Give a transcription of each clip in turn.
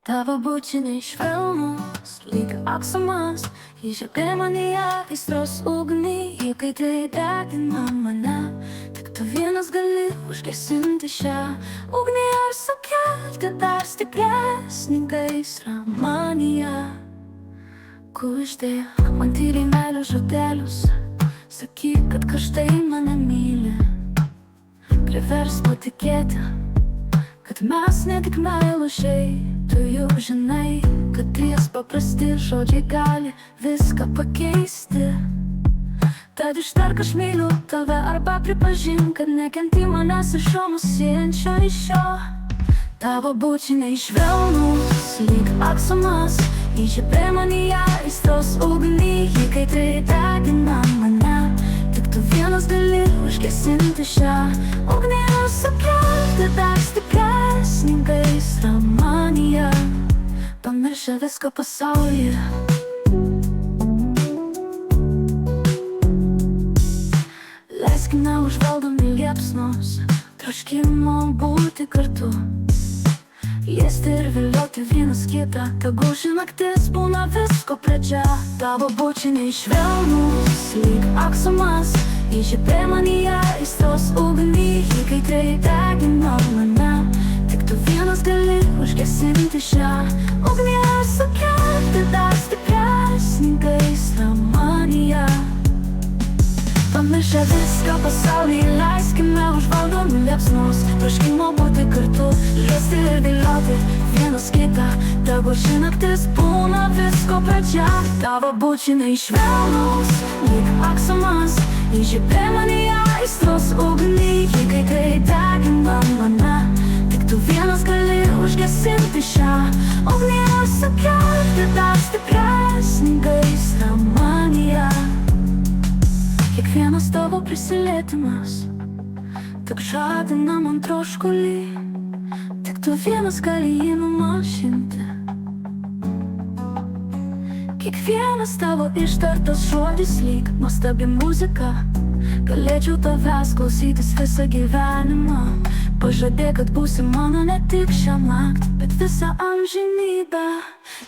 Tavo bučiniai švelnūs, lyg aksomas, įžiebė manyje aistros ugnį, įkaitai degina mane. Tik tu vienas gali užgesinti šią ugnį ir sukelti dar stipresnį gaisrą manyje. Kuždėk man tyliai meilės žodelius, sakyk, kad karštai mane myli. Priversk patikėti, kad mes ne tik meilužiai. Tu jau žinai, kad trys paprasti žodžiai gali viską pakeisti. Tad ištark aš myliu tave arba pripažink, kad nekenti manęs iš šono siejančio iš šio. Tavo bučiniai švelnūs, lyg aksomas, įžiebė manyje aistros ugnį, įkaitai degina mane. Tik tu vienas gali užgesinti šią ugnį ir sukelti dar stipresnį gaisrą manyje. Pamiršę viską pasaulyje. Leiskime užvaldomi liepsnos troškimo būti kartu, liesti ir vilioti vienas kitą. Tegul ši naktis būna visko pradžia. Tavo bučiniai švelnūs, lyg aksomas, įžiebė manyje aistros ugnį, įkaitai degina mane. Tik tu vienas gali užgesinti šią ugnį ir sukelti dar stipresnį gaisrą manyje. Pamiršę viską pasaulyje, leiskime užvaldomi liepsnos troškimo būti kartu, liesti ir vilioti vienas kitą. Tegul ši naktis būna visko pradžia. Tavo bučiniai švelnūs, lyg aksomas, įžiebė manyje aistros ugnį, įkaitai degina mane. Tik tu vienas gali užgesinti šią ugnį ir sukelti dar stipresnį gaisrą manyje. Kiekvienas tavo prisilietimas tik žadina man troškulį, tik tu vienas gali jį numalšinti. Kiekvienas tavo ištartas žodis lyg nuostabi muzika. Galėčiau tavęs klausytis visą gyvenimą. Pažadėk, kad būsi mano ne tik šią naktį, bet visą amžinybę.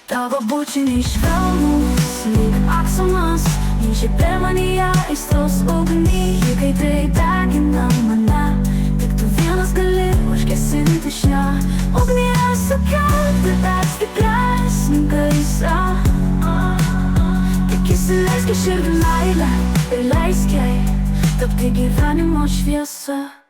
Tavo bučiniai švelnūs, lyg aksomas, įžiebė manyje aistros ugnį, įkaitai degina mane. Tik tu vienas gali užgesinti šią ugnį ir sukelti dar stipresnį gaisrą. Tik įsileisk į širdį meilę ir leisk jai tapti gyvenimo šviesa.